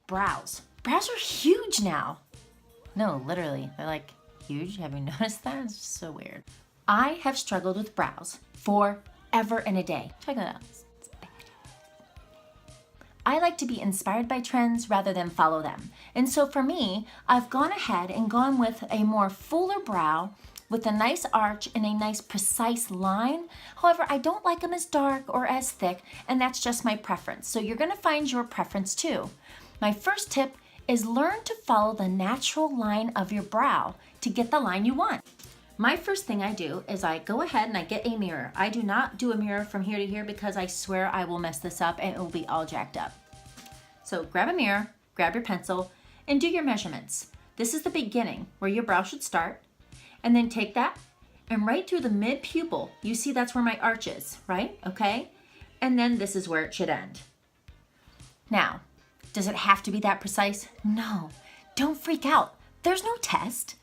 brows. Brows are huge now. No, literally, they're like huge. Have you noticed that? It's just so weird. I have struggled with brows forever and a day. Check that out. I like to be inspired by trends rather than follow them. And so for me, I've gone ahead and gone with a more fuller brow with a nice arch and a nice precise line. However, I don't like them as dark or as thick, and that's just my preference. So you're gonna find your preference too. My first tip is learn to follow the natural line of your brow to get the line you want. My first thing I do is I go ahead and I get a mirror. I do not do a mirror from here to here because I swear I will mess this up and it will be all jacked up. So grab a mirror, grab your pencil, and do your measurements. This is the beginning where your brow should start. And then take that and right through the mid pupil, you see that's where my arch is, right? Okay? And then this is where it should end. Now, does it have to be that precise? No, don't freak out. There's no test.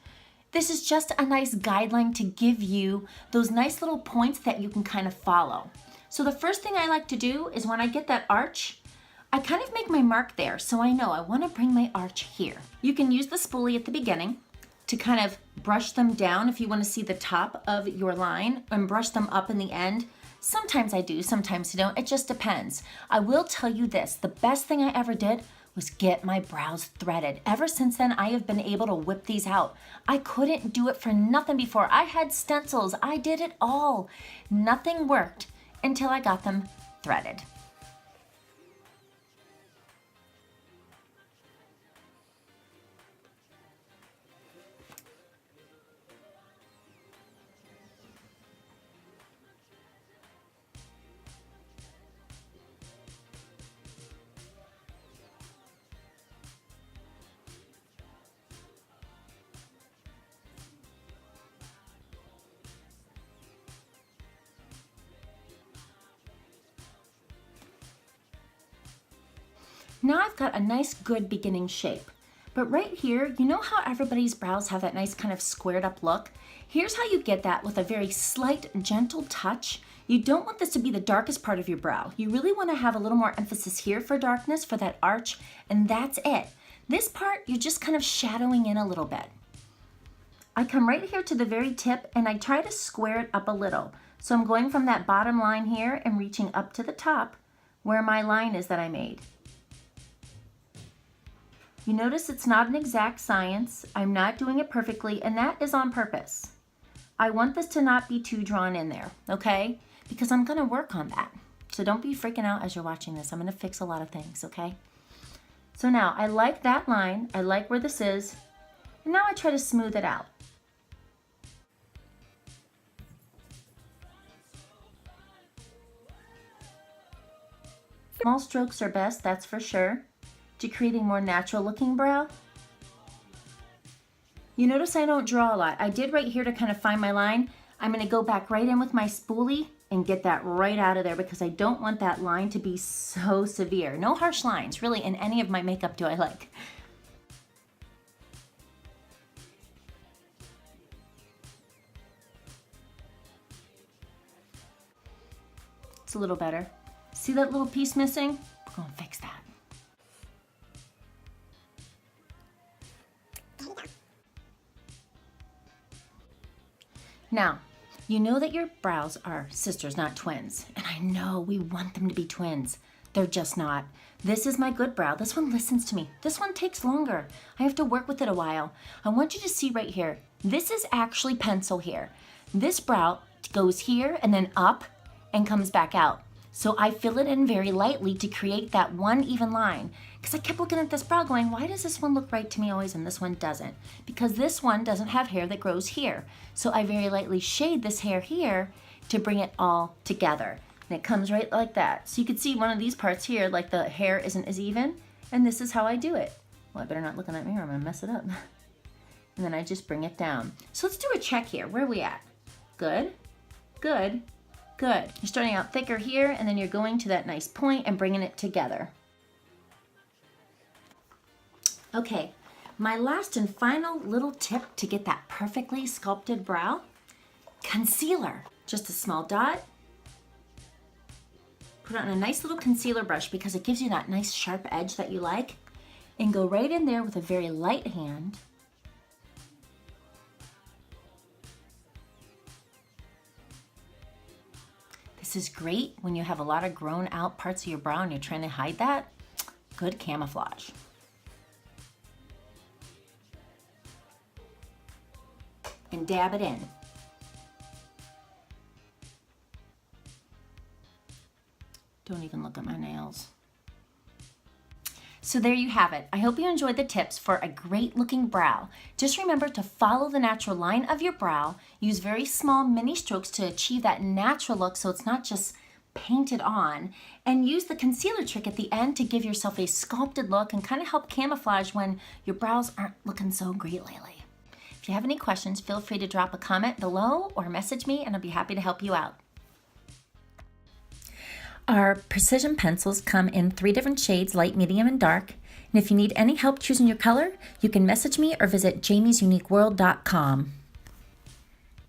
This is just a nice guideline to give you those nice little points that you can kind of follow. So the first thing I like to do is when I get that arch, I kind of make my mark there so I know I want to bring my arch here. You can use the spoolie at the beginning to kind of brush them down if you want to see the top of your line and brush them up in the end. Sometimes I do, sometimes I don't. It just depends. I will tell you this, the best thing I ever did was get my brows threaded. Ever since then, I have been able to whip these out. I couldn't do it for nothing before. I had stencils, I did it all. Nothing worked until I got them threaded. Now I've got a nice good beginning shape. But right here, you know how everybody's brows have that nice kind of squared up look? Here's how you get that with a very slight, gentle touch. You don't want this to be the darkest part of your brow. You really want to have a little more emphasis here for darkness, for that arch, and that's it. This part, you're just kind of shadowing in a little bit. I come right here to the very tip and I try to square it up a little. So I'm going from that bottom line here and reaching up to the top where my line is that I made. You notice it's not an exact science. I'm not doing it perfectly, and that is on purpose. I want this to not be too drawn in there, okay? Because I'm gonna work on that. So don't be freaking out as you're watching this. I'm gonna fix a lot of things, okay? So now, I like that line. I like where this is. And now I try to smooth it out. Small strokes are best, that's for sure, to create a more natural looking brow. You notice I don't draw a lot. I did right here to kind of find my line. I'm gonna go back right in with my spoolie and get that right out of there because I don't want that line to be so severe. No harsh lines, really, in any of my makeup do I like. It's a little better. See that little piece missing? We're gonna fix that. Now, you know that your brows are sisters, not twins. And I know we want them to be twins. They're just not. This is my good brow. This one listens to me. This one takes longer. I have to work with it a while. I want you to see right here. This is actually pencil here. This brow goes here and then up and comes back out. So I fill it in very lightly to create that one even line. Because I kept looking at this brow going, why does this one look right to me always and this one doesn't? Because this one doesn't have hair that grows here. So I very lightly shade this hair here to bring it all together. And it comes right like that. So you can see one of these parts here, like the hair isn't as even. And this is how I do it. Well, I better not look in that mirror, I'm gonna mess it up. And then I just bring it down. So let's do a check here. Where are we at? Good, good, good. You're starting out thicker here, and then you're going to that nice point and bringing it together. Okay, my last and final little tip to get that perfectly sculpted brow, concealer. Just a small dot. Put it on a nice little concealer brush because it gives you that nice sharp edge that you like. and go right in there with a very light hand. This is great when you have a lot of grown out parts of your brow and you're trying to hide that. Good camouflage. And dab it in. Don't even look at my nails. So there you have it. I hope you enjoyed the tips for a great looking brow. Just remember to follow the natural line of your brow. Use very small mini strokes to achieve that natural look so it's not just painted on. And use the concealer trick at the end to give yourself a sculpted look and kind of help camouflage when your brows aren't looking so great lately. If you have any questions, feel free to drop a comment below or message me and I'll be happy to help you out. Our precision pencils come in 3 different shades, light, medium, and dark. And if you need any help choosing your color, you can message me or visit jamiesuniqueworld.com.